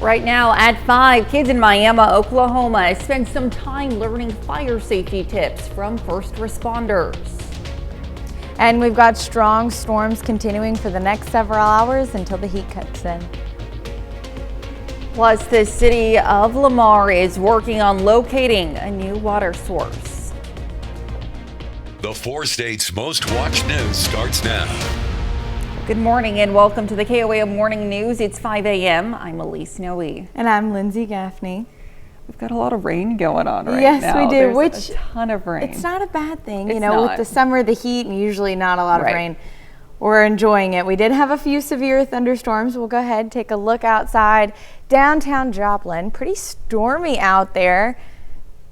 Right now at 5, kids in Miami, Oklahoma spend some time learning fire safety tips from first responders. And we've got strong storms continuing for the next several hours until the heat cuts in. Plus, the city of Lamar is working on locating a new water source. The 4 states' most watched news starts now. Good morning and welcome to the KOAM Morning News. It's 5 a.m. I'm Elise Noe. And I'm Lindsay Gaffney. We've got a lot of rain going on right now. Yes, we do. There's a ton of rain. It's not a bad thing. It's you know, not. With the summer, the heat, and usually not a lot of rain. We're enjoying it. We did have a few severe thunderstorms. We'll go ahead and take a look outside. Downtown Joplin, pretty stormy out there.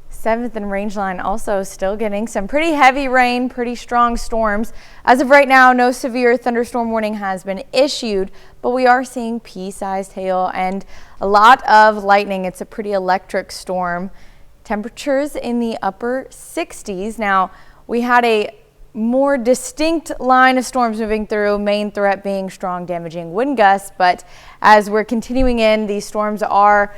7th and Rangeline also still getting some pretty heavy rain, pretty strong storms. As of right now, no severe thunderstorm warning has been issued, but we are seeing pea-sized hail and a lot of lightning. It's a pretty electric storm. Temperatures in the upper 60s. Now, we had a more distinct line of storms moving through, main threat being strong damaging wind gusts, but as we're continuing in, these storms are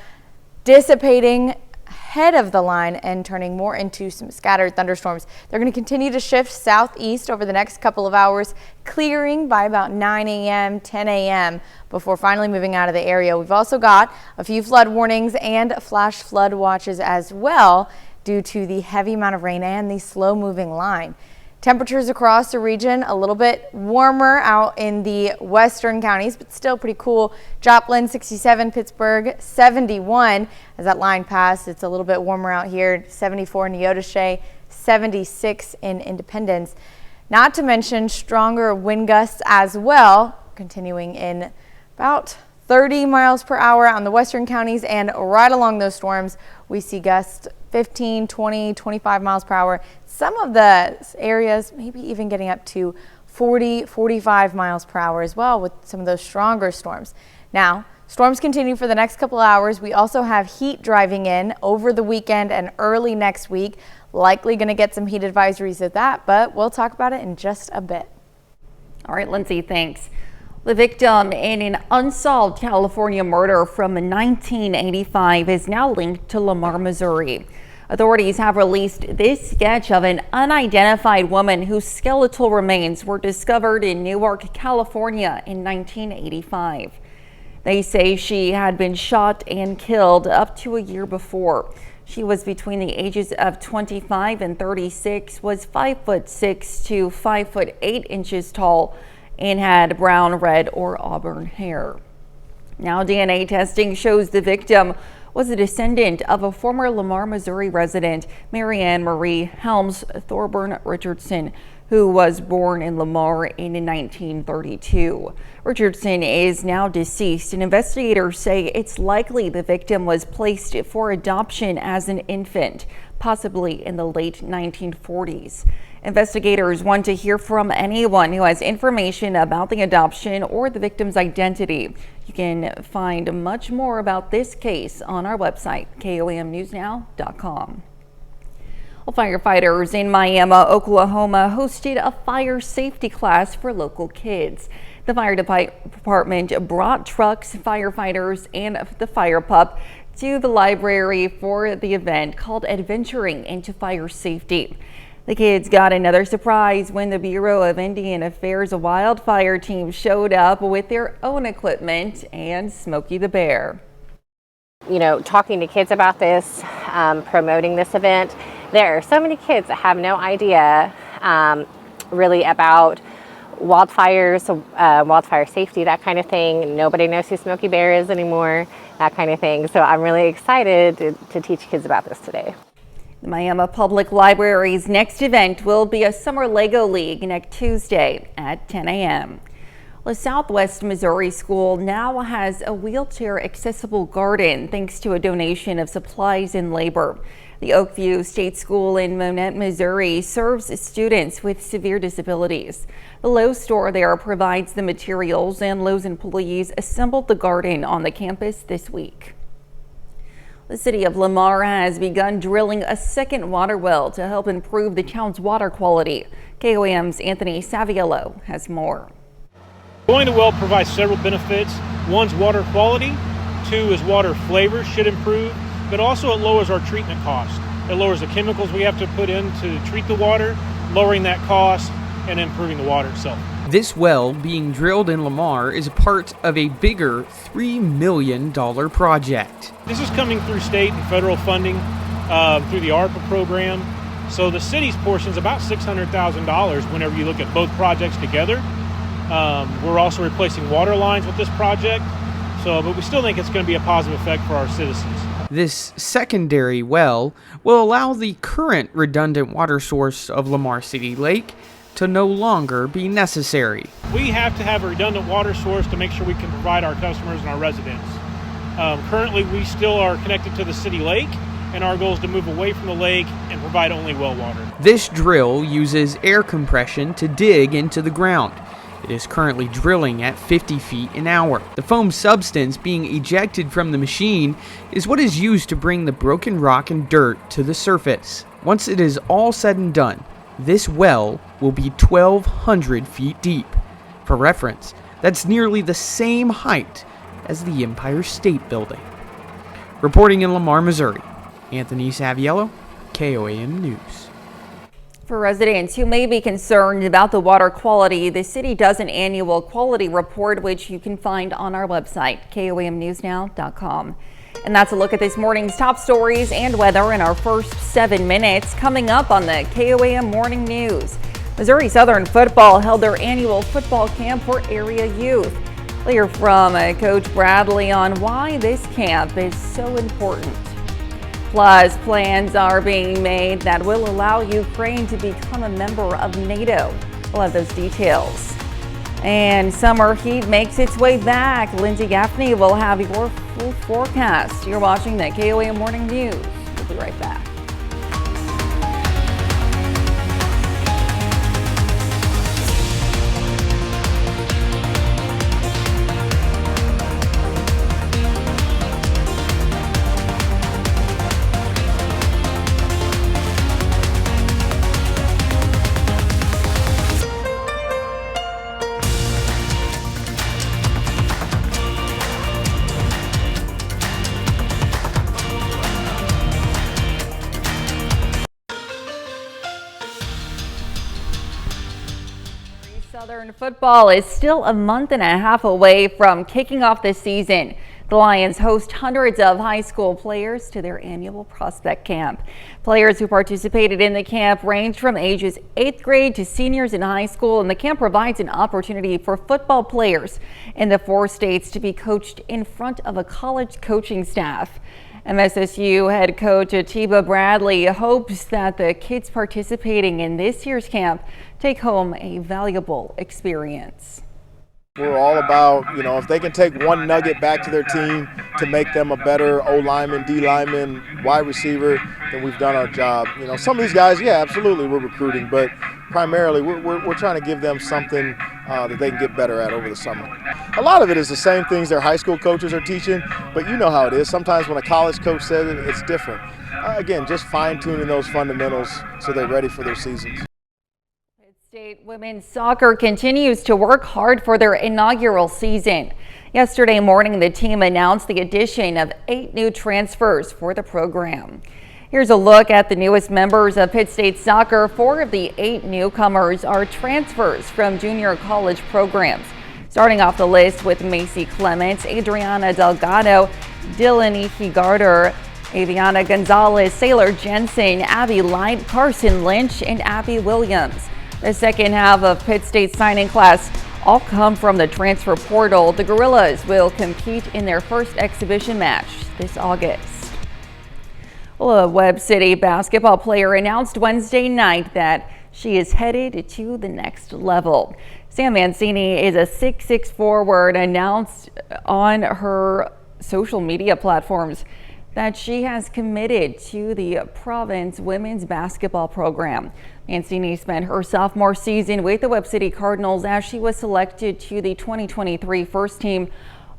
dissipating ahead of the line and turning more into some scattered thunderstorms. They're going to continue to shift southeast over the next couple of hours, clearing by about 9 a.m., 10 a.m. before finally moving out of the area. We've also got a few flood warnings and flash flood watches as well due to the heavy amount of rain and the slow moving line. Temperatures across the region a little bit warmer out in the western counties, but still pretty cool. Joplin 67, Pittsburgh 71. As that line passed, it's a little bit warmer out here. 74 in Neodesha, 76 in Independence. Not to mention stronger wind gusts as well, continuing in about 30 miles per hour on the western counties, and right along those storms, we see gusts 15, 20, 25 miles per hour. Some of the areas maybe even getting up to 40, 45 miles per hour as well with some of those stronger storms. Now, storms continue for the next couple of hours. We also have heat driving in over the weekend and early next week. Likely going to get some heat advisories of that, but we'll talk about it in just a bit. All right, Lindsay, thanks. The victim in an unsolved California murder from 1985 is now linked to Lamar, Missouri. Authorities have released this sketch of an unidentified woman whose skeletal remains were discovered in Newark, California in 1985. They say she had been shot and killed up to a year before. She was between the ages of 25 and 36, was 5'6" to 5'8" tall, and had brown, red, or auburn hair. Now, DNA testing shows the victim was a descendant of a former Lamar, Missouri resident, Marianne Marie Helms Thorburn Richardson, who was born in Lamar in 1932. Richardson is now deceased, and investigators say it's likely the victim was placed for adoption as an infant, possibly in the late 1940s. Investigators want to hear from anyone who has information about the adoption or the victim's identity. You can find much more about this case on our website, KOAMnewsnow.com. Well, firefighters in Miami, Oklahoma hosted a fire safety class for local kids. The fire department brought trucks, firefighters, and the fire pup to the library for the event called Adventuring into Fire Safety. The kids got another surprise when the Bureau of Indian Affairs wildfire team showed up with their own equipment and Smokey the Bear. You know, talking to kids about this, promoting this event, there are so many kids that have no idea really about wildfires, wildfire safety, that kind of thing. Nobody knows who Smokey Bear is anymore, that kind of thing. So I'm really excited to teach kids about this today. The Miami Public Library's next event will be a Summer Lego League next Tuesday at 10 a.m. The Southwest Missouri School now has a wheelchair accessible garden thanks to a donation of supplies and labor. The Oakview State School in Monette, Missouri serves students with severe disabilities. The Lowe's store there provides the materials, and Lowe's employees assembled the garden on the campus this week. The city of Lamar has begun drilling a second water well to help improve the town's water quality. KOAM's Anthony Saviello has more. Going the well provides several benefits. One's water quality, Two is water flavor should improve, but also it lowers our treatment cost. It lowers the chemicals we have to put in to treat the water, lowering that cost and improving the water itself. This well being drilled in Lamar is a part of a bigger $3 million project. This is coming through state and federal funding through the ARPA program. So the city's portion is about $600,000 whenever you look at both projects together. We're also replacing water lines with this project, but we still think it's going to be a positive effect for our citizens. This secondary well will allow the current redundant water source of Lamar City Lake to no longer be necessary. We have to have a redundant water source to make sure we can provide our customers and our residents. Currently, we still are connected to the city lake, and our goal is to move away from the lake and provide only well water. This drill uses air compression to dig into the ground. It is currently drilling at 50 feet an hour. The foam substance being ejected from the machine is what is used to bring the broken rock and dirt to the surface. Once it is all said and done, this well will be 1,200 feet deep. For reference, that's nearly the same height as the Empire State Building. Reporting in Lamar, Missouri, Anthony Saviello, KOAM News. For residents who may be concerned about the water quality, the city does an annual quality report, which you can find on our website, KOAMnewsnow.com. And that's a look at this morning's top stories and weather in our first 7 minutes. Coming up on the KOAM Morning News, Missouri Southern football held their annual football camp for area youth. We'll hear from Coach Bradley on why this camp is so important. Plus, plans are being made that will allow Ukraine to become a member of NATO. We'll have those details. And summer heat makes its way back. Lindsay Gaffney will have your full forecast. You're watching the KOAM Morning News. We'll be right back. Southern football is still a month and a half away from kicking off the season. The Lions host hundreds of high school players to their annual prospect camp. Players who participated in the camp range from ages 8th grade to seniors in high school, and the camp provides an opportunity for football players in the 4 states to be coached in front of a college coaching staff. MSSU head coach Atiba Bradley hopes that the kids participating in this year's camp take home a valuable experience. We're all about, if they can take one nugget back to their team to make them a better O lineman, D lineman, wide receiver, then we've done our job. Some of these guys, yeah, absolutely, we're recruiting, but primarily we're trying to give them something that they can get better at over the summer. A lot of it is the same things their high school coaches are teaching, but you know how it is. Sometimes when a college coach says it, it's different. Again, just fine-tuning those fundamentals so they're ready for their seasons. State women's soccer continues to work hard for their inaugural season. Yesterday morning, the team announced the addition of 8 new transfers for the program. Here's a look at the newest members of Pitt State soccer. 4 of the 8 newcomers are transfers from junior college programs. Starting off the list with Macy Clements, Adriana Delgado, Dylan Efi-Garter, Aviana Gonzalez, Sailor Jensen, Abby Light, Carson Lynch, and Abby Williams. The second half of Pitt State's signing class all come from the transfer portal. The Gorillas will compete in their first exhibition match this August. Well, a Webb City basketball player announced Wednesday night that she is headed to the next level. Sam Mancini is a 6'6" forward, announced on her social media platforms that she has committed to the province women's basketball program. Mancini spent her sophomore season with the Webb City Cardinals as she was selected to the 2023 first team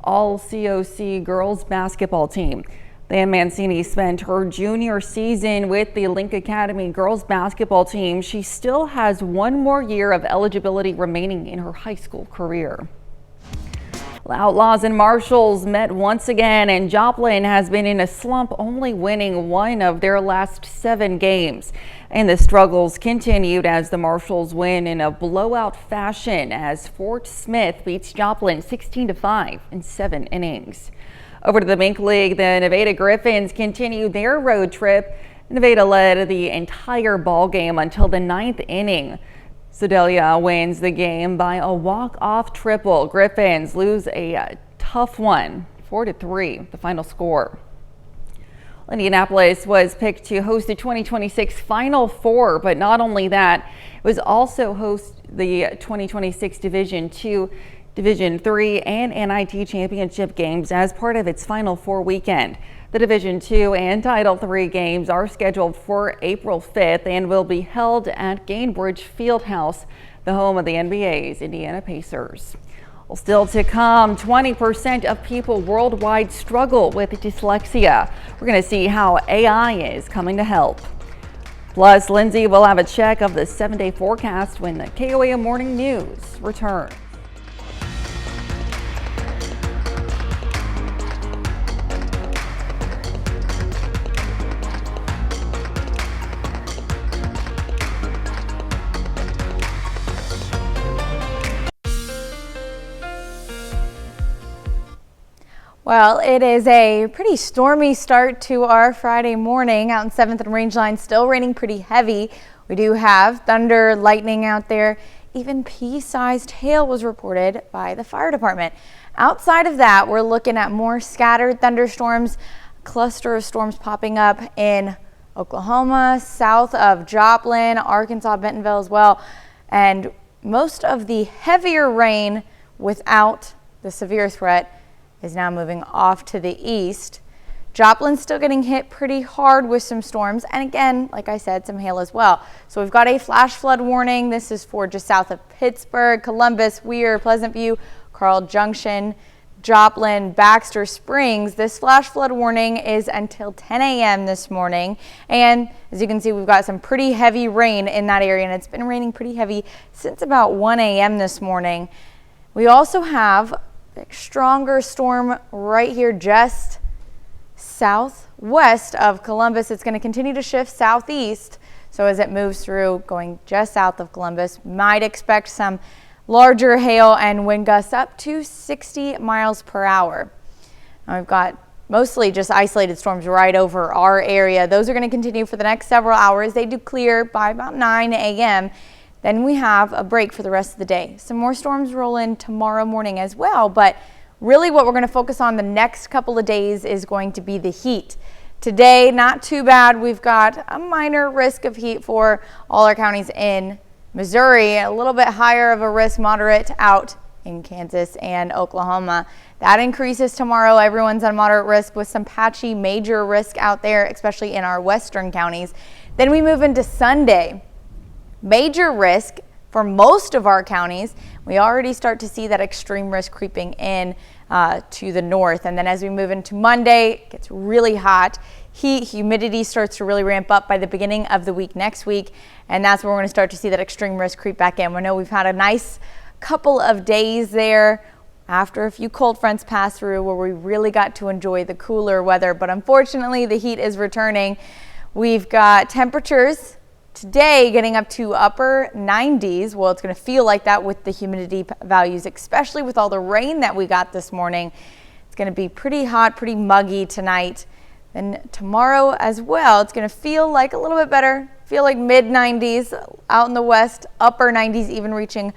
All-COC girls basketball team. Then Mancini spent her junior season with the Link Academy girls basketball team. She still has 1 more year of eligibility remaining in her high school career. Outlaws and Marshals met once again, and Joplin has been in a slump, only winning one of their last 7 games. And the struggles continued as the Marshals win in a blowout fashion as Fort Smith beats Joplin 16-5 in 7 innings. Over to the Mink League, the Nevada Griffins continue their road trip. Nevada led the entire ball game until the 9th inning. Sedalia wins the game by a walk-off triple. Griffins lose a tough one, 4-3, the final score. Indianapolis was picked to host the 2026 Final Four, but not only that, it was also host the 2026 Division II, Division III, and NIT championship games as part of its Final Four weekend. The Division II and Title III games are scheduled for April 5th and will be held at Gainbridge Fieldhouse, the home of the NBA's Indiana Pacers. Well, still to come, 20% of people worldwide struggle with dyslexia. We're going to see how AI is coming to help. Plus, Lindsay will have a check of the 7-day forecast when the KOAM Morning News returns. Well, it is a pretty stormy start to our Friday morning out in 7th and Rangeline, still raining pretty heavy. We do have thunder, lightning out there. Even pea-sized hail was reported by the fire department. Outside of that, we're looking at more scattered thunderstorms, a cluster of storms popping up in Oklahoma, south of Joplin, Arkansas, Bentonville as well. And most of the heavier rain without the severe threat is now moving off to the east. Joplin's still getting hit pretty hard with some storms, and again, like I said, some hail as well. So we've got a flash flood warning. This is for just south of Pittsburgh, Columbus, Weir, Pleasant View, Carl Junction, Joplin, Baxter Springs. This flash flood warning is until 10 a.m. this morning, and as you can see, we've got some pretty heavy rain in that area, and it's been raining pretty heavy since about 1 a.m. this morning. We also have a stronger storm right here just southwest of Columbus. It's going to continue to shift southeast. So as it moves through, going just south of Columbus, might expect some larger hail and wind gusts up to 60 miles per hour. Now we've got mostly just isolated storms right over our area. Those are going to continue for the next several hours. They do clear by about 9 a.m. Then we have a break for the rest of the day. Some more storms roll in tomorrow morning as well, but really what we're going to focus on the next couple of days is going to be the heat. Today, not too bad. We've got a minor risk of heat for all our counties in Missouri, a little bit higher of a risk, moderate out in Kansas and Oklahoma. That increases tomorrow. Everyone's on moderate risk with some patchy major risk out there, especially in our western counties. Then we move into Sunday. Major risk for most of our counties. We already start to see that extreme risk creeping in to the north. And then as we move into Monday, it gets really hot. Humidity starts to really ramp up by the beginning of the week next week. And that's where we're going to start to see that extreme risk creep back in. We know we've had a nice couple of days there after a few cold fronts pass through where we really got to enjoy the cooler weather. But unfortunately, the heat is returning. We've got temperatures today getting up to upper 90s. Well, it's going to feel like that with the humidity values, especially with all the rain that we got this morning. It's going to be pretty hot, pretty muggy tonight. Then tomorrow as well, it's going to feel like a little bit better, feel like mid 90s out in the west, upper 90s, even reaching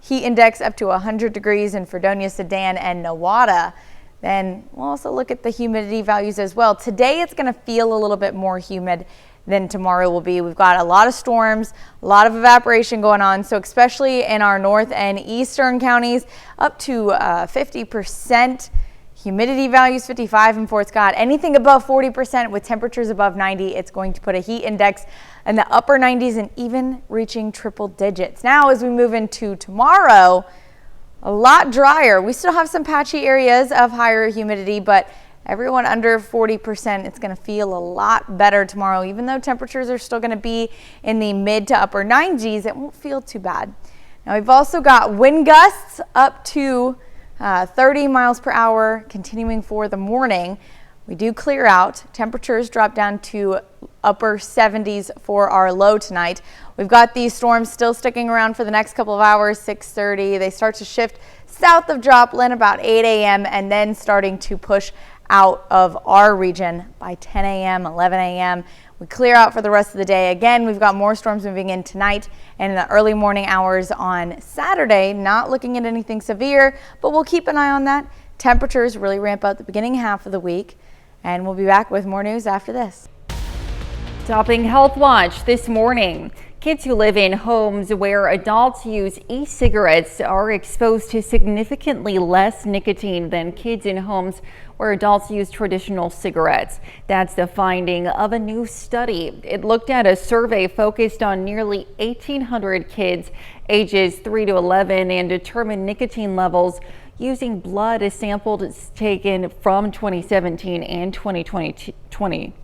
heat index up to 100 degrees in Fredonia, Sedan, and Nowata. Then we'll also look at the humidity values as well. Today, it's going to feel a little bit more humid than tomorrow will be. We've got a lot of storms, a lot of evaporation going on. So especially in our north and eastern counties, up to 50%. Humidity values 55 in Fort Scott. Anything above 40% with temperatures above 90, it's going to put a heat index in the upper 90s and even reaching triple digits. Now as we move into tomorrow, a lot drier. We still have some patchy areas of higher humidity, but everyone under 40%, it's going to feel a lot better tomorrow. Even though temperatures are still going to be in the mid to upper 90s, it won't feel too bad. Now we've also got wind gusts up to 30 miles per hour continuing for the morning. We do clear out. Temperatures drop down to upper 70s for our low tonight. We've got these storms still sticking around for the next couple of hours, 6:30. They start to shift south of Joplin about 8 a.m. and then starting to push out of our region by 10 a.m., 11 a.m. We clear out for the rest of the day. Again, we've got more storms moving in tonight and in the early morning hours on Saturday. Not looking at anything severe, but we'll keep an eye on that. Temperatures really ramp up the beginning half of the week, and we'll be back with more news after this. Topping Health Watch this morning. Kids who live in homes where adults use e-cigarettes are exposed to significantly less nicotine than kids in homes where adults use traditional cigarettes. That's the finding of a new study. It looked at a survey focused on nearly 1,800 kids ages 3 to 11 and determined nicotine levels using blood samples taken from 2017 and 2020.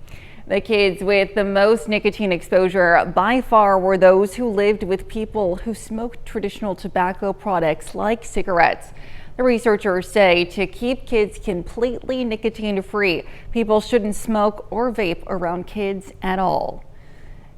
The kids with the most nicotine exposure by far were those who lived with people who smoked traditional tobacco products like cigarettes. The researchers say to keep kids completely nicotine-free, people shouldn't smoke or vape around kids at all.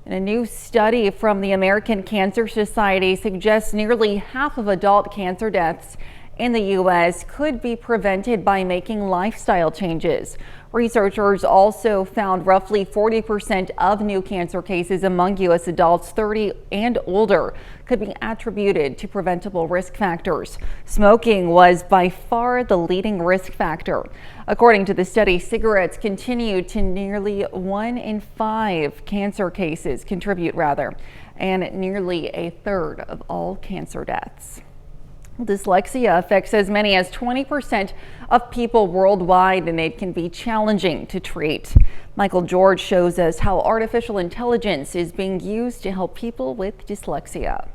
And a new study from the American Cancer Society suggests nearly half of adult cancer deaths in the U.S. could be prevented by making lifestyle changes. Researchers also found roughly 40% of new cancer cases among U.S. adults 30 and older could be attributed to preventable risk factors. Smoking was by far the leading risk factor. According to the study, cigarettes continue to nearly 1 in 5 cancer cases and nearly a third of all cancer deaths. Dyslexia affects as many as 20% of people worldwide, and it can be challenging to treat. Michael George shows us how artificial intelligence is being used to help people with dyslexia.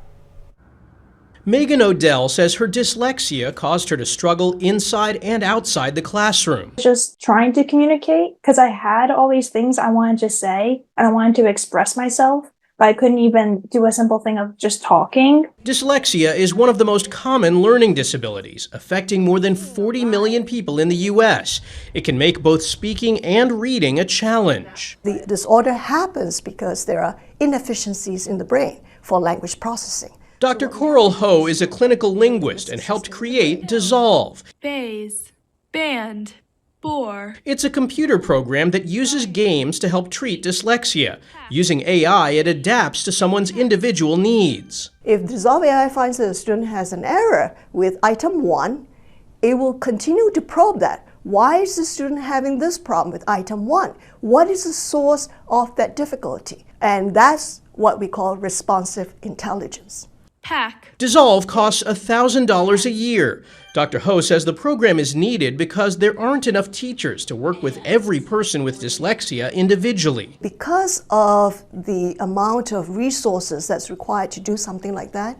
Megan Odell says her dyslexia caused her to struggle inside and outside the classroom. Just trying to communicate because I had all these things I wanted to say and I wanted to express myself, but I couldn't even do a simple thing of just talking. Dyslexia is one of the most common learning disabilities, affecting more than 40 million people in the U.S. It can make both speaking and reading a challenge. The disorder happens because there are inefficiencies in the brain for language processing. Dr. Coral Ho is a clinical linguist and helped create Dissolve. Bays, band, bore. It's a computer program that uses games to help treat dyslexia. Using AI, it adapts to someone's individual needs. If Dissolve AI finds that a student has an error with item 1, it will continue to probe that. Why is the student having this problem with item 1? What is the source of that difficulty? And that's what we call responsive intelligence. Pack. Dissolve costs $1,000 a year. Dr. Ho says the program is needed because there aren't enough teachers to work with every person with dyslexia individually. Because of the amount of resources that's required to do something like that,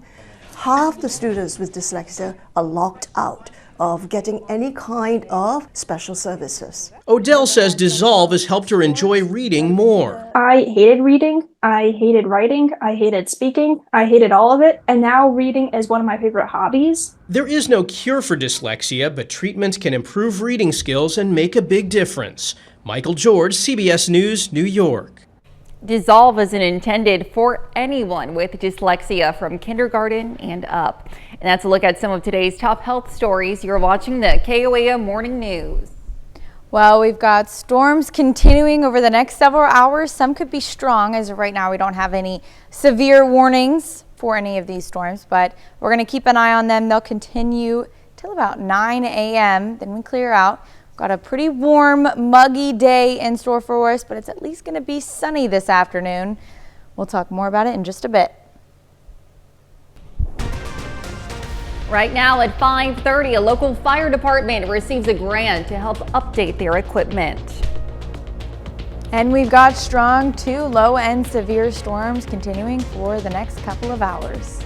half the students with dyslexia are locked out of getting any kind of special services. Odell says Dissolve has helped her enjoy reading more. I hated reading, I hated writing, I hated speaking, I hated all of it, and now reading is one of my favorite hobbies. There is no cure for dyslexia, but treatment can improve reading skills and make a big difference. Michael George, CBS News, New York. Dissolve isn't intended for anyone with dyslexia from kindergarten and up. And that's a look at some of today's top health stories. You're watching the KOAM Morning News. Well, we've got storms continuing over the next several hours. Some could be strong. As of right now, we don't have any severe warnings for any of these storms, but we're going to keep an eye on them. They'll continue till about 9 a.m. Then we clear out. Got a pretty warm, muggy day in store for us, but it's at least going to be sunny this afternoon. We'll talk more about it in just a bit. Right now at 5:30, a local fire department receives a grant to help update their equipment. And we've got strong to low and severe storms continuing for the next couple of hours.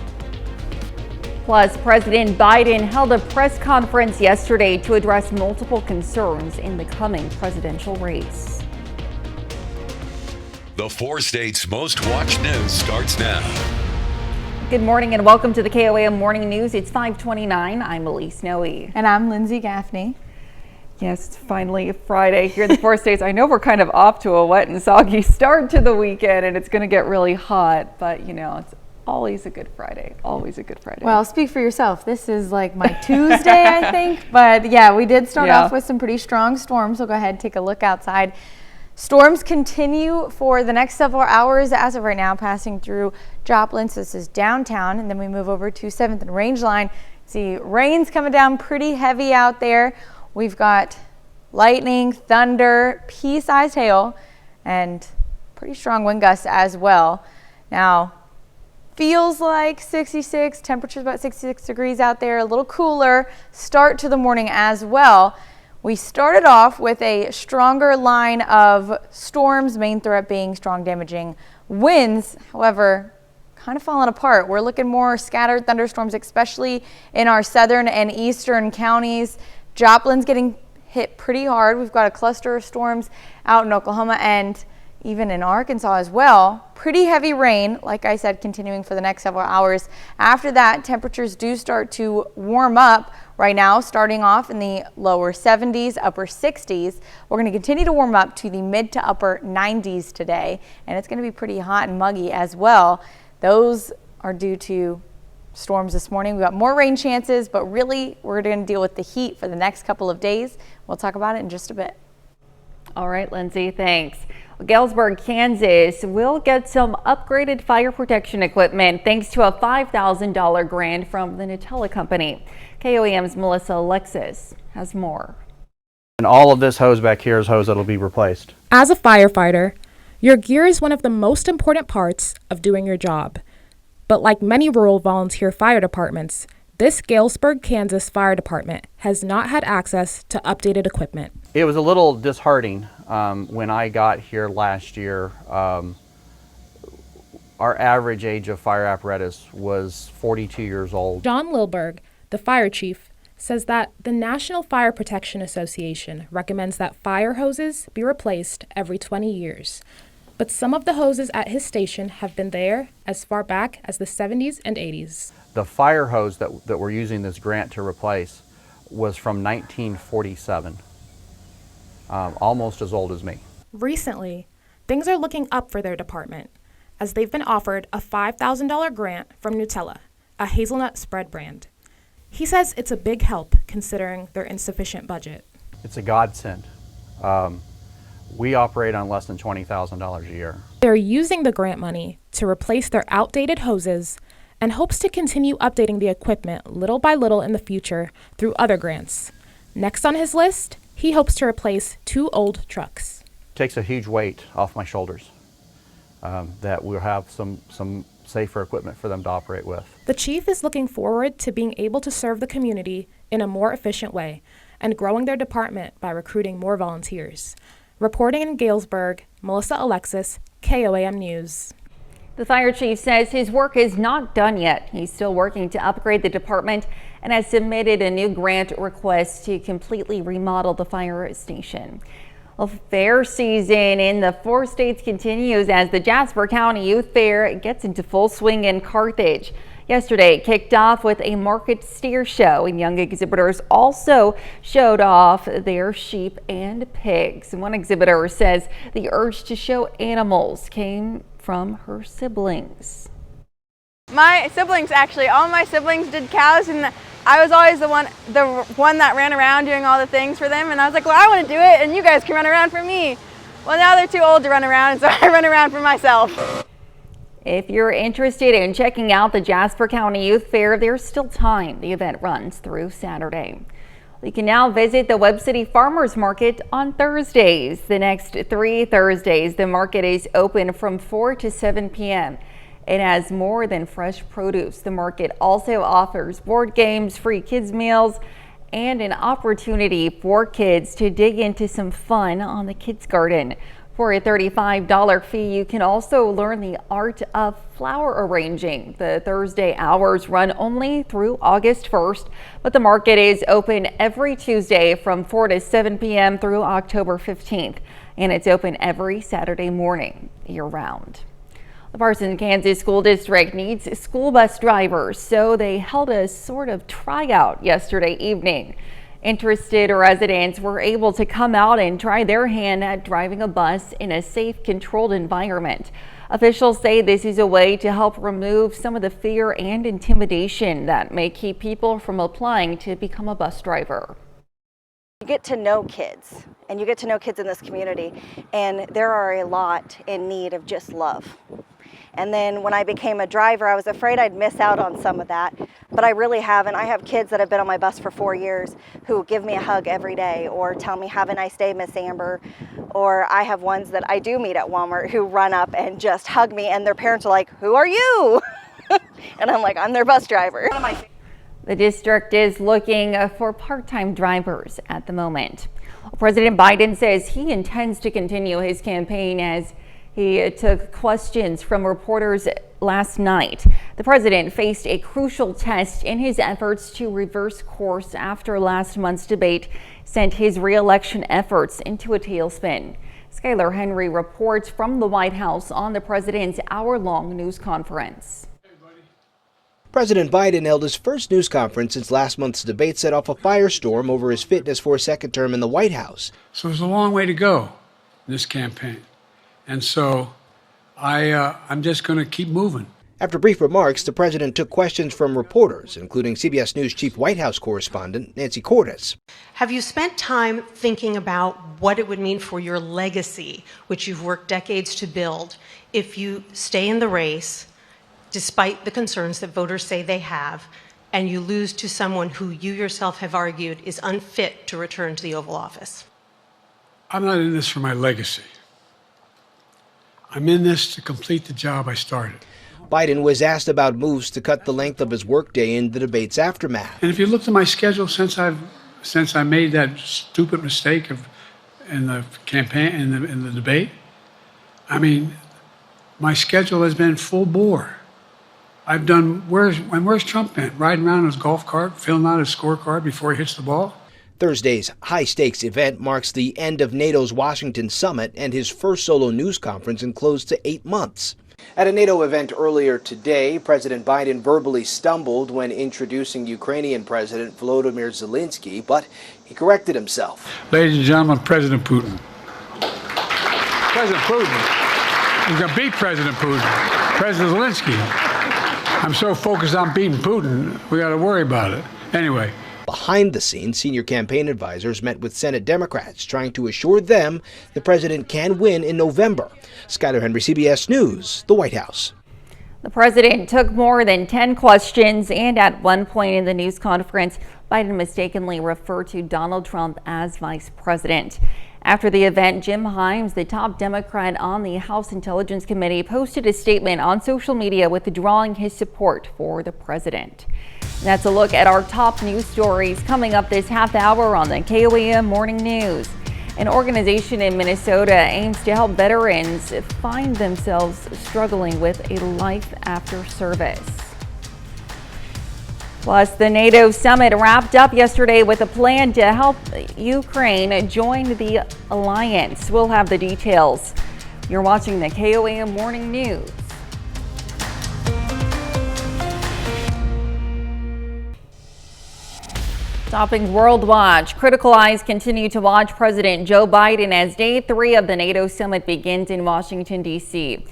Plus, President Biden held a press conference yesterday to address multiple concerns in the coming presidential race. The 4 states' most watched news starts now. Good morning and welcome to the KOAM Morning News. It's 5:29. I'm Elise Noe. And I'm Lindsay Gaffney. Yes, it's finally Friday here in the 4 states. I know we're kind of off to a wet and soggy start to the weekend and it's going to get really hot, but you know, it's always a good Friday. Always a good Friday. Well, speak for yourself. This is like my Tuesday, I think. But yeah, we did start off with some pretty strong storms. So go ahead and take a look outside. Storms continue for the next several hours as of right now, passing through Joplin. So this is downtown, and then we move over to 7th and Rangeline. See, rain's coming down pretty heavy out there. We've got lightning, thunder, pea-sized hail, and pretty strong wind gusts as well. Now, feels like 66, temperature's about 66 degrees out there, a little cooler start to the morning as well. We started off with a stronger line of storms, main threat being strong damaging winds. However, kind of falling apart. We're looking more scattered thunderstorms, especially in our southern and eastern counties. Joplin's getting hit pretty hard. We've got a cluster of storms out in Oklahoma and even in Arkansas as well. Pretty heavy rain, like I said, continuing for the next several hours. After that, temperatures do start to warm up. Right now, starting off in the lower 70s, upper 60s. We're going to continue to warm up to the mid to upper 90s today, and it's going to be pretty hot and muggy as well. Those are due to storms this morning. We've got more rain chances, but really we're going to deal with the heat for the next couple of days. We'll talk about it in just a bit. All right, Lindsay, thanks. Galesburg, Kansas will get some upgraded fire protection equipment thanks to a $5,000 grant from the Nutella Company. KOAM's Melissa Alexis has more. And all of this hose back here is hose that will be replaced. As a firefighter, your gear is one of the most important parts of doing your job. But like many rural volunteer fire departments, this Galesburg, Kansas fire department has not had access to updated equipment. It was a little disheartening when I got here last year. Our average age of fire apparatus was 42 years old. John Lilberg, the fire chief, says that the National Fire Protection Association recommends that fire hoses be replaced every 20 years. But some of the hoses at his station have been there as far back as the 70s and 80s. The fire hose that we're using this grant to replace was from 1947, almost as old as me. Recently, things are looking up for their department as they've been offered a $5,000 grant from Nutella, a hazelnut spread brand. He says it's a big help considering their insufficient budget. It's a godsend. We operate on less than $20,000 a year. They're using the grant money to replace their outdated hoses and hopes to continue updating the equipment little by little in the future through other grants. Next on his list, he hopes to replace 2 old trucks. It takes a huge weight off my shoulders that we'll have some safer equipment for them to operate with. The chief is looking forward to being able to serve the community in a more efficient way and growing their department by recruiting more volunteers. Reporting in Galesburg, Melissa Alexis, KOAM News. The fire chief says his work is not done yet. He's still working to upgrade the department and has submitted a new grant request to completely remodel the fire station. Well, fair season in the 4 states continues as the Jasper County Youth Fair gets into full swing in Carthage. Yesterday, it kicked off with a market steer show, and young exhibitors also showed off their sheep and pigs. One exhibitor says the urge to show animals came from her siblings. My siblings, actually, all my siblings did cows, and I was always the one that ran around doing all the things for them, and I was like, well, I want to do it, and you guys can run around for me. Well, now they're too old to run around, and so I run around for myself. If you're interested in checking out the Jasper County Youth Fair, there's still time. The event runs through Saturday. You can now visit the Webb City Farmers Market on Thursdays. The next 3 Thursdays, the market is open from 4 to 7 p.m. It has more than fresh produce. The market also offers board games, free kids meals, and an opportunity for kids to dig into some fun on the kids garden. For a $35 fee, you can also learn the art of flower arranging. The Thursday hours run only through August 1st, but the market is open every Tuesday from 4 to 7 p.m. through October 15th, and it's open every Saturday morning year-round. The Parsons, Kansas School District needs school bus drivers, so they held a sort of tryout yesterday evening. Interested residents were able to come out and try their hand at driving a bus in a safe, controlled environment. Officials say this is a way to help remove some of the fear and intimidation that may keep people from applying to become a bus driver. You get to know kids, and you get to know kids in this community, and there are a lot in need of just love. And then when I became a driver, I was afraid I'd miss out on some of that, but I really haven't. I have kids that have been on my bus for 4 years who give me a hug every day or tell me, "Have a nice day, Miss Amber." Or I have ones that I do meet at Walmart who run up and just hug me, and their parents are like, "Who are you?" And I'm like, "I'm their bus driver." The district is looking for part-time drivers at the moment. President Biden says he intends to continue his campaign as he took questions from reporters last night. The president faced a crucial test in his efforts to reverse course after last month's debate sent his re-election efforts into a tailspin. Skylar Henry reports from the White House on the president's hour-long news conference. President Biden held his first news conference since last month's debate set off a firestorm over his fitness for a second term in the White House. So there's a long way to go in this campaign. And so I'm just going to keep moving. After brief remarks, the president took questions from reporters, including CBS News chief White House correspondent Nancy Cordes. Have you spent time thinking about what it would mean for your legacy, which you've worked decades to build, if you stay in the race, despite the concerns that voters say they have, and you lose to someone who you yourself have argued is unfit to return to the Oval Office? I'm not in this for my legacy. I'm in this to complete the job I started. Biden was asked about moves to cut the length of his workday in the debate's aftermath. And if you looked at my schedule since I made that stupid mistake in the campaign, in the debate, I mean, my schedule has been full bore. I've done, where's Trump been? Riding around in his golf cart, filling out his scorecard before he hits the ball? Thursday's high-stakes event marks the end of NATO's Washington summit and his first solo news conference in close to 8 months. At a NATO event earlier today, President Biden verbally stumbled when introducing Ukrainian President Volodymyr Zelensky, but he corrected himself. Ladies and gentlemen, President Putin. President Putin. We're going to beat President Putin. President Zelensky. I'm so focused on beating Putin, we got to worry about it. Anyway. Behind the scenes, senior campaign advisors met with Senate Democrats, trying to assure them the president can win in November. Skylar Henry, CBS News, the White House. The president took more than 10 questions, and at one point in the news conference, Biden mistakenly referred to Donald Trump as vice president. After the event, Jim Himes, the top Democrat on the House Intelligence Committee, posted a statement on social media withdrawing his support for the president. That's a look at our top news stories coming up this half hour on the KOAM Morning News. An organization in Minnesota aims to help veterans find themselves struggling with a life after service. Plus, the NATO summit wrapped up yesterday with a plan to help Ukraine join the alliance. We'll have the details. You're watching the KOAM Morning News. Topping World Watch, critical eyes continue to watch President Joe Biden as day 3 of the NATO summit begins in Washington, D.C.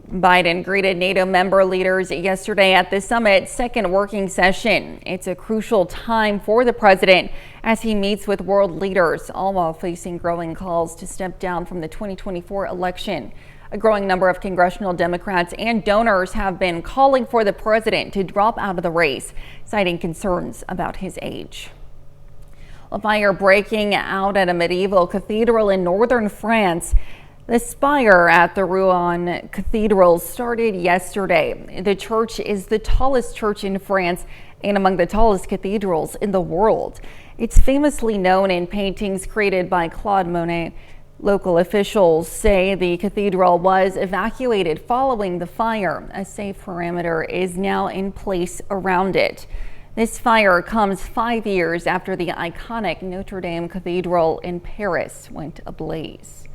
Biden greeted NATO member leaders yesterday at the summit's second working session. It's a crucial time for the president as he meets with world leaders, all while facing growing calls to step down from the 2024 election. A growing number of congressional Democrats and donors have been calling for the president to drop out of the race, citing concerns about his age. A fire breaking out at a medieval cathedral in northern France. The spire at the Rouen Cathedral started yesterday. The church is the tallest church in France and among the tallest cathedrals in the world. It's famously known in paintings created by Claude Monet. Local officials say the cathedral was evacuated following the fire. A safe perimeter is now in place around it. This fire comes 5 years after the iconic Notre Dame Cathedral in Paris went ablaze.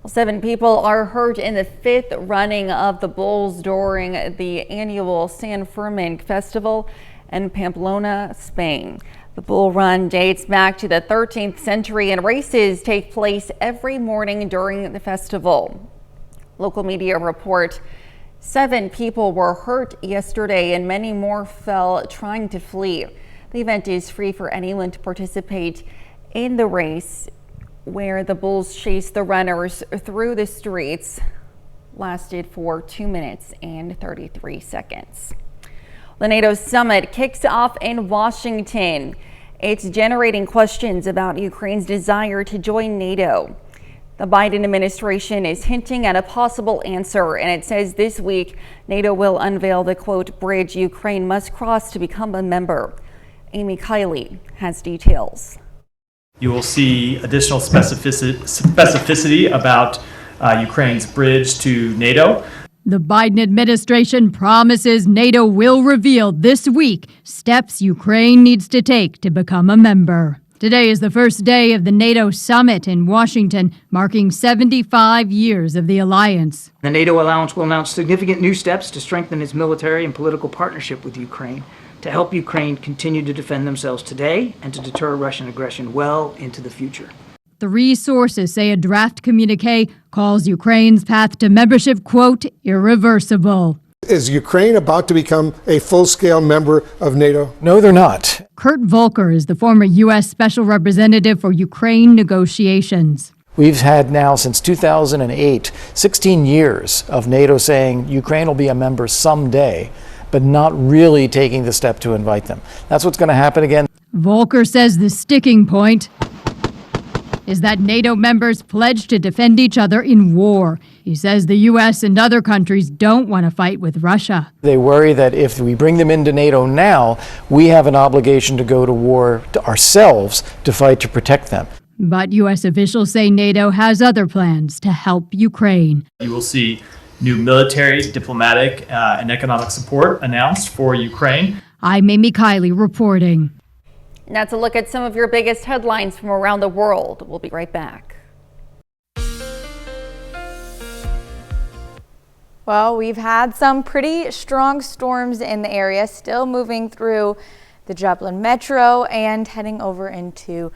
Well, 7 people are hurt in the 5th running of the bulls during the annual San Fermin Festival in Pamplona, Spain. The bull run dates back to the 13th century and races take place every morning during the festival. Local media report 7 people were hurt yesterday and many more fell trying to flee. The event is free for anyone to participate in the race, where the bulls chased the runners through the streets, lasted for 2 minutes and 33 seconds. The NATO summit kicks off in Washington. It's generating questions about Ukraine's desire to join NATO. The Biden administration is hinting at a possible answer, and it says this week NATO will unveil the, quote, bridge Ukraine must cross to become a member. Amy Kiley has details. You will see additional specificity about Ukraine's bridge to NATO. The Biden administration promises NATO will reveal this week steps Ukraine needs to take to become a member. Today is the first day of the NATO summit in Washington, marking 75 years of the alliance. The NATO alliance will announce significant new steps to strengthen its military and political partnership with Ukraine, to help Ukraine continue to defend themselves today and to deter Russian aggression well into the future. 3 sources say a draft communique calls Ukraine's path to membership, quote, irreversible. Is Ukraine about to become a full-scale member of NATO? No, they're not. Kurt Volker is the former U.S. Special Representative for Ukraine negotiations. We've had now since 2008, 16 years of NATO saying Ukraine will be a member someday, but not really taking the step to invite them. That's what's going to happen again. Volker says the sticking point is that NATO members pledge to defend each other in war. He says the U.S. and other countries don't want to fight with Russia. They worry that if we bring them into NATO now, we have an obligation to go to war ourselves to fight to protect them. But U.S. officials say NATO has other plans to help Ukraine. You will see new military, diplomatic, and economic support announced for Ukraine. I'm Amy Kiley reporting. That's a look at some of your biggest headlines from around the world. We'll be right back. Well, we've had some pretty strong storms in the area, still moving through the Joplin Metro and heading over into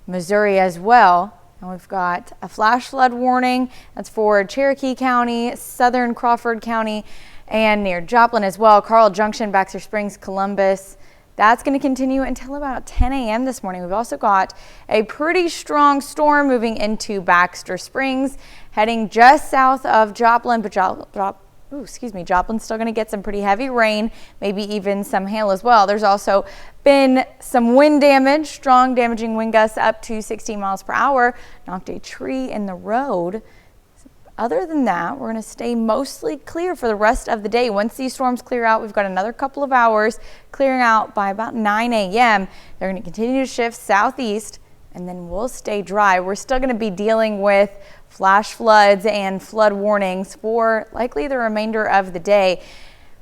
Missouri as well. And we've got a flash flood warning. That's for Cherokee County, southern Crawford County, and near Joplin as well. Carl Junction, Baxter Springs, Columbus. That's going to continue until about 10 a.m. this morning. We've also got a pretty strong storm moving into Baxter Springs, heading just south of Joplin, but Joplin's still going to get some pretty heavy rain, maybe even some hail as well. There's also been some wind damage, strong damaging wind gusts up to 16 miles per hour, knocked a tree in the road. Other than that, we're going to stay mostly clear for the rest of the day. Once these storms clear out, we've got another couple of hours clearing out by about 9 a.m. They're going to continue to shift southeast, and then we'll stay dry. We're still going to be dealing with flash floods and flood warnings for likely the remainder of the day.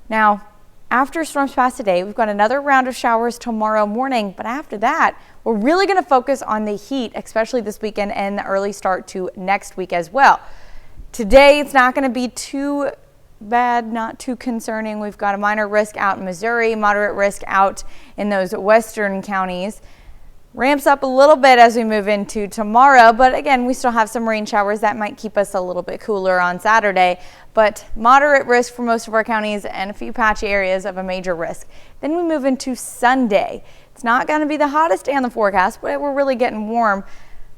Now, after storms pass today, we've got another round of showers tomorrow morning, but after that, we're really going to focus on the heat, especially this weekend and the early start to next week as well. Today, it's not going to be too bad, not too concerning. We've got a minor risk out in Missouri, moderate risk out in those western counties. Ramps up a little bit as we move into tomorrow, but again, we still have some rain showers that might keep us a little bit cooler on Saturday, but moderate risk for most of our counties and a few patchy areas of a major risk. Then we move into Sunday. It's not going to be the hottest day on the forecast, but we're really getting warm.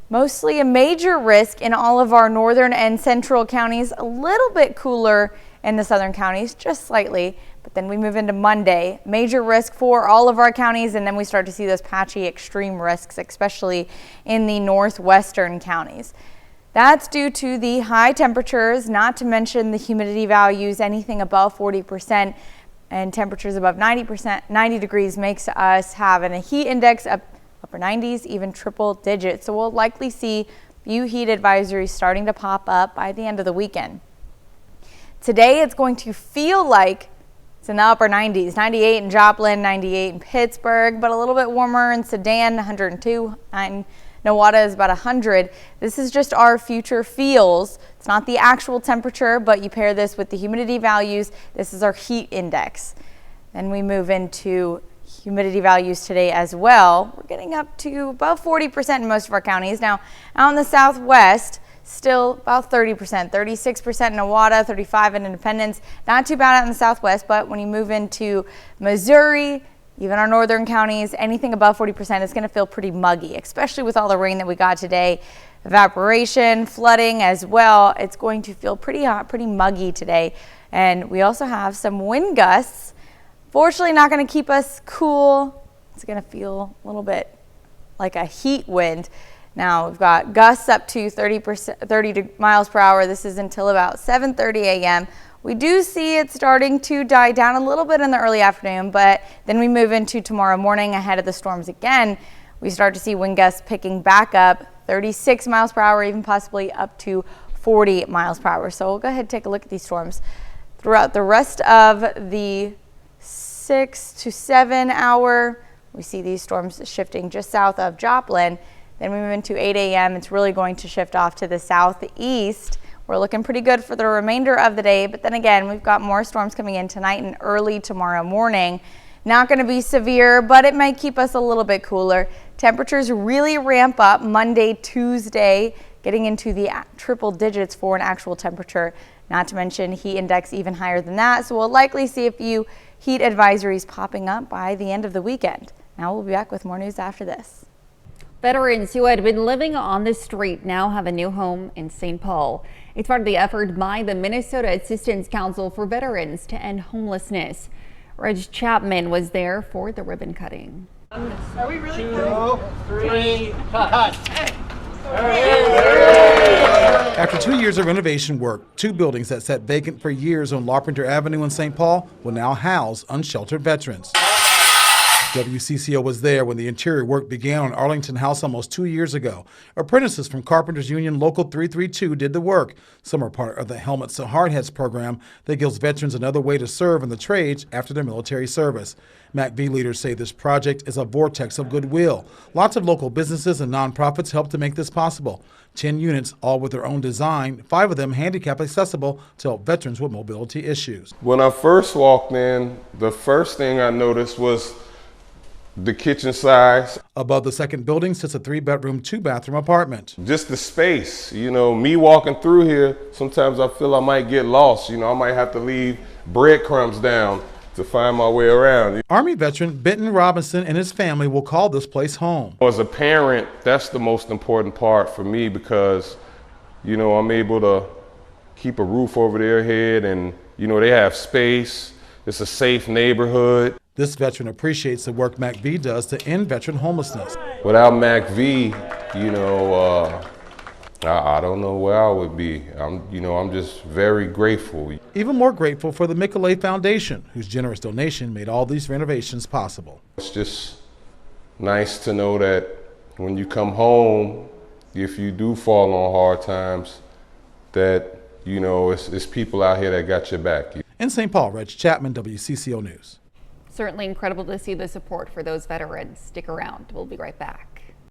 Mostly a major risk in all of our northern and central counties, a little bit cooler in the southern counties, just slightly. But then we move into Monday, major risk for all of our counties, and then we start to see those patchy extreme risks, especially in the northwestern counties. That's due to the high temperatures, not to mention the humidity values. Anything above 40% and temperatures above 90 degrees makes us have a heat index of upper 90s, even triple digits. So we'll likely see few heat advisories starting to pop up by the end of the weekend. Today, it's going to feel like it's in the upper 90s, 98 in Joplin, 98 in Pittsburgh, but a little bit warmer in Sedan, 102, Nowata is about 100. This is just our future feels. It's not the actual temperature, but you pair this with the humidity values. This is our heat index. Then we move into humidity values today as well. We're getting up to about 40% in most of our counties. Now, out in the southwest, still about 30%, 36% in Nowata, 35% in Independence. Not too bad out in the southwest, but when you move into Missouri, even our northern counties, anything above 40% is going to feel pretty muggy, especially with all the rain that we got today. Evaporation, flooding as well. It's going to feel pretty hot, pretty muggy today. And we also have some wind gusts. Fortunately, not going to keep us cool. It's going to feel a little bit like a heat wind. Now we've got gusts up to 30 miles per hour. This is until about 7:30 a.m. We do see it starting to die down a little bit in the early afternoon, but then we move into tomorrow morning ahead of the storms again. We start to see wind gusts picking back up, 36 miles per hour, even possibly up to 40 miles per hour. So we'll go ahead and take a look at these storms. Throughout the rest of the 6 to 7 hour, we see these storms shifting just south of Joplin. Then we move into 8 a.m. It's really going to shift off to the southeast. We're looking pretty good for the remainder of the day, but then again, we've got more storms coming in tonight and early tomorrow morning. Not going to be severe, but it might keep us a little bit cooler. Temperatures really ramp up Monday, Tuesday, getting into the triple digits for an actual temperature. Not to mention heat index even higher than that. So we'll likely see a few heat advisories popping up by the end of the weekend. Now we'll be back with more news after this. Veterans who had been living on the street now have a new home in St. Paul. It's part of the effort by the Minnesota Assistance Council for Veterans to end homelessness. Reg Chapman was there for the ribbon cutting. Are we really 2, 3, cut! After 2 years of renovation work, 2 buildings that sat vacant for years on Larpenteur Avenue in St. Paul will now house unsheltered veterans. WCCO was there when the interior work began on Arlington House almost 2 years ago. Apprentices from Carpenters Union Local 332 did the work. Some are part of the Helmets to Hardheads program that gives veterans another way to serve in the trades after their military service. MACV leaders say this project is a vortex of goodwill. Lots of local businesses and nonprofits help to make this possible. 10 units, all with their own design, 5 of them handicap accessible to help veterans with mobility issues. When I first walked in, the first thing I noticed was the kitchen size. Above the second building sits a 3-bedroom, 2-bathroom apartment. Just the space, me walking through here, sometimes I feel I might get lost. I might have to leave breadcrumbs down to find my way around. Army veteran Benton Robinson and his family will call this place home. As a parent, that's the most important part for me because, I'm able to keep a roof over their head and, they have space. It's a safe neighborhood. This veteran appreciates the work MACV does to end veteran homelessness. Without MACV, I don't know where I would be. I'm just very grateful. Even more grateful for the Michelet Foundation, whose generous donation made all these renovations possible. It's just nice to know that when you come home, if you do fall on hard times, that, it's people out here that got your back. In St. Paul, Reg Chapman, WCCO News. Certainly incredible to see the support for those veterans. Stick around. We'll be right back.